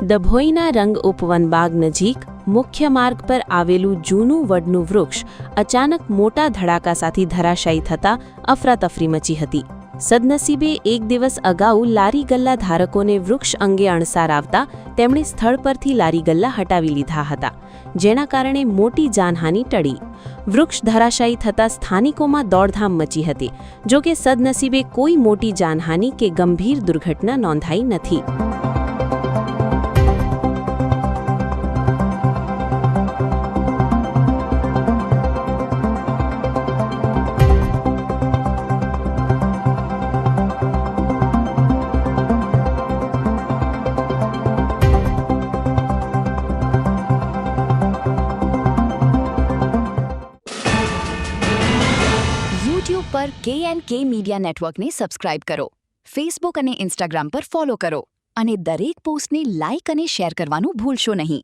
ડભોઈના રંગ ઉપવનબાગ નજીક મુખ્ય માર્ગ પર આવેલું જૂનું વડનું વૃક્ષ અચાનક મોટા ધડાકા સાથે ધરાશાયી થતાં અફરાતફરી મચી હતી. સદનસીબે એક દિવસ અગાઉ લારી ગલ્લા ધારકોને વૃક્ષ અંગે અણસાર આવતા તેમણે સ્થળ પરથી લારી ગલ્લા હટાવી લીધા હતા, જેના કારણે મોટી જાનહાનિ ટળી. વૃક્ષ ધરાશાયી થતાં સ્થાનિકોમાં દોડધામ મચી હતી. જોકે સદનસીબે કોઈ મોટી જાનહાનિ કે ગંભીર દુર્ઘટના નોંધાઈ નથી. યુટ્યુબ પર KNK મીડિયા નેટવર્કને સબસ્ક્રાઇબ કરો, ફેસબુક અને ઇન્સ્ટાગ્રામ પર ફોલો કરો અને દરેક પોસ્ટને લાઇક અને શેર કરવાનું ભૂલશો નહીં.